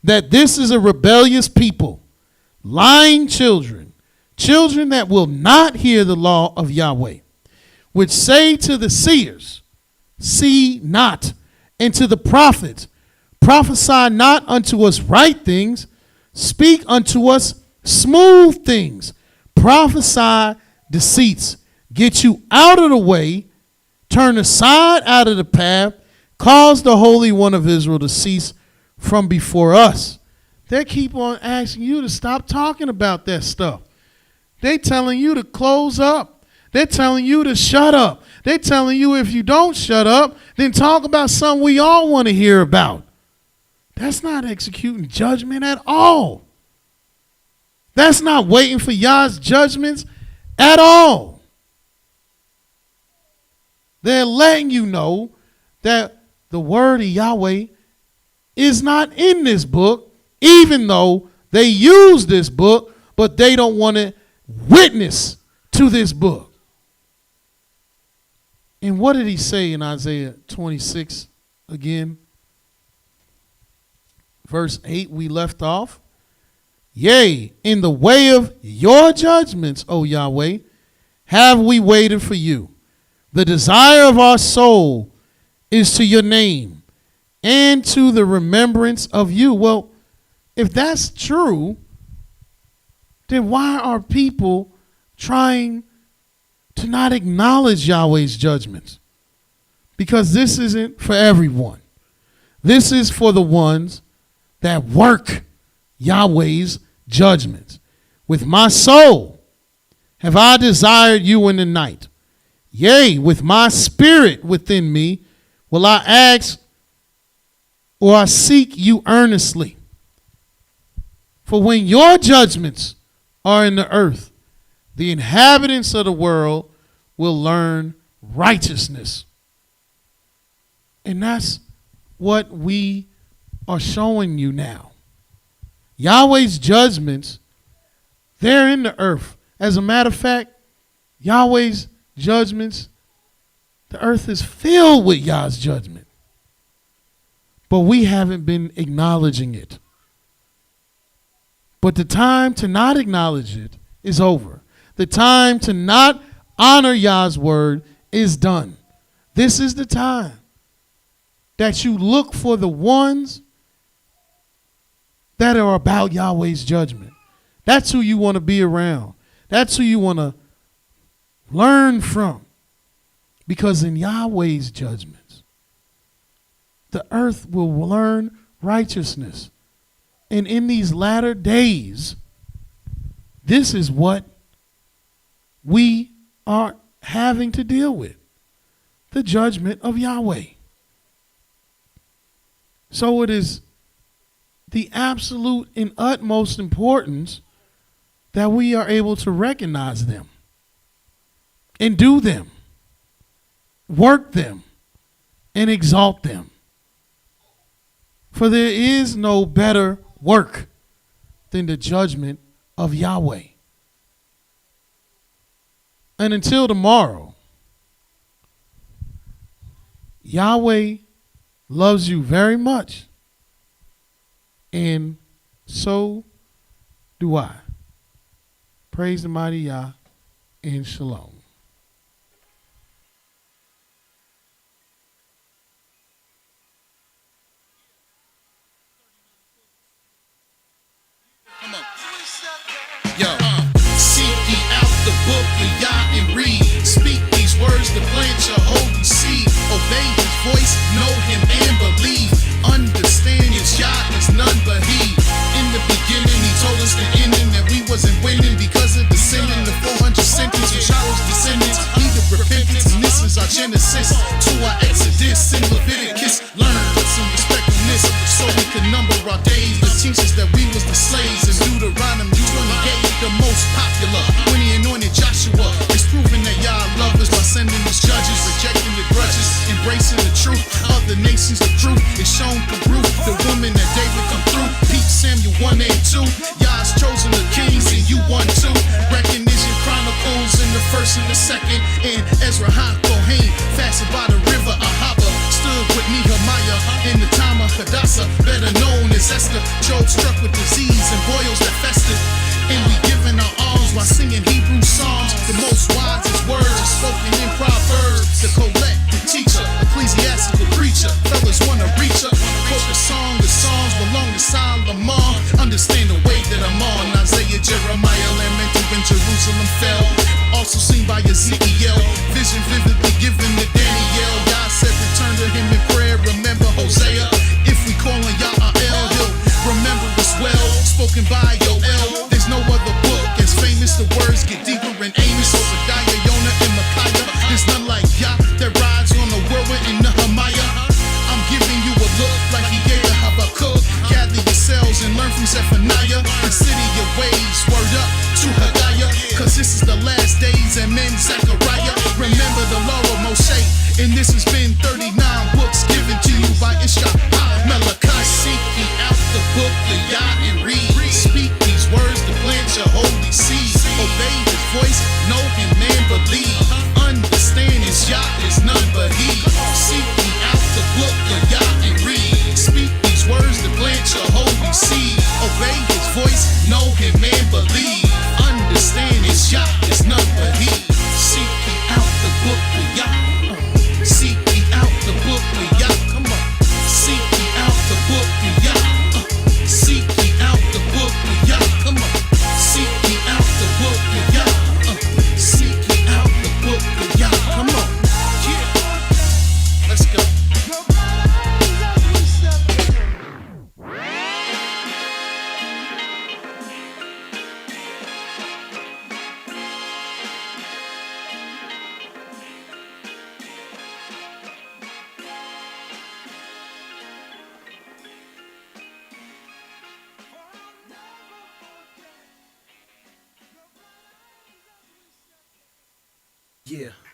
that this is a rebellious people, lying children, children that will not hear the law of Yahweh, which say to the seers, see not, and to the prophets, prophesy not unto us right things, speak unto us smooth things, prophesy deceits, get you out of the way, turn aside out of the path, cause the Holy One of Israel to cease from before us. They keep on asking you to stop talking about that stuff. They telling you to close up. They're telling you to shut up. They're telling you if you don't shut up, then talk about something we all want to hear about. That's not executing judgment at all. That's not waiting for Yah's judgments at all. They're letting you know that the word of Yahweh is not in this book, even though they use this book, but they don't want to witness to this book. And what did he say in Isaiah 26 again? Verse 8 we left off. Yea, in the way of your judgments, O Yahweh, have we waited for you. The desire of our soul is to your name and to the remembrance of you. Well, if that's true, then why are people trying to not acknowledge Yahweh's judgments? Because this isn't for everyone. This is for the ones that work Yahweh's judgments. With my soul have I desired you in the night. Yea, with my spirit within me will I ask, or I seek you earnestly. For when your judgments are in the earth, the inhabitants of the world will learn righteousness. And that's what we are showing you now. Yahweh's judgments, they're in the earth. As a matter of fact, Yahweh's judgments, the earth is filled with Yah's judgment. But we haven't been acknowledging it. But the time to not acknowledge it is over. The time to not honor Yah's word is done. This is the time that you look for the ones that are about Yahweh's judgment. That's who you want to be around. That's who you want to learn from. Because in Yahweh's judgments, the earth will learn righteousness. And in these latter days, this is what we are having to deal with. The judgment of Yahweh. So it is the absolute and utmost importance that we are able to recognize them and do them, work them, and exalt them. For there is no better work than the judgment of Yahweh. And until tomorrow, Yahweh loves you very much. And so do I. Praise the mighty Yah and shalom. Come on. Yo, seek ye out the book of Yah and read. Speak these words to plant your holy seed. Obey his voice, know him and believe. Understand IshYAH is none but he. In the beginning, he told us the ending that we wasn't winning because of the sinning. The 400 sentence of Shaw's descendants needed repentance, and this is our Genesis to our Exodus in Leviticus. Learn, put some respect on this, so we can number our days. The teachers that we was the slaves, and Deuteronomy 28, the most popular. When he anointed Joshua, it's proving that Yah love us by sending his judges, rejecting the grudges. embracing the truth. Other nations, the truth is shown through Ruth, the woman that David come through. Pete Samuel 1 and 2. Yah's chosen the kings and you one too. Recognition Chronicles in the first and the second. And Ezra Kohen, fasted by the river Ahava, stood with Nehemiah in the time of Hadassah, better known as Esther. Job struck with disease and boils that festered. And we giving our arms while singing Hebrew songs. The most wisest words are spoken in Proverbs. The collect, the teacher, ecclesiastical preacher. Fellas wanna reach her. Quote the songs belong to Solomon. Understand the way that I'm on. Isaiah, Jeremiah, lamented when Jerusalem fell. Also seen by Ezekiel. Vision vividly given to Daniel. God said return to him in prayer. Remember Hosea. If we call on YahWH, he'll remember us well. Spoken by Yoel. There's no other book as famous. The words get deeper in Amos, Obadiah, Jonah, and Micaiah. There's none like Yah that rides on the whirlwind in Nehemiah. I'm giving you a look like he gave to Habakkuk. Gather yourselves and learn from Zephaniah. Consider your ways, word up to Haggai. Cause this is the last days and men Zechariah. Remember the law of Moshe. And this has been 39 books given to you by IshYAH. Malachi, seek ye out the book of Yah and read. Speak these words to plant your holy seed. Obey his voice, know him and believe. Understand his Yah is none but he. Seek ye out the book of Yah and read. Speak these words to plant your holy seed. Obey his voice, know him and believe. Understand his Yah is none but he. Seek ye out the book of Yah. Seek ye out the book of Yah. Come on. Seek ye out the book of Yah. Seek ye out the book of Yah. Come on. Seek ye out the book of Yah. Seek ye out the book of Yah. Come on. Yeah. Let's go. Yeah.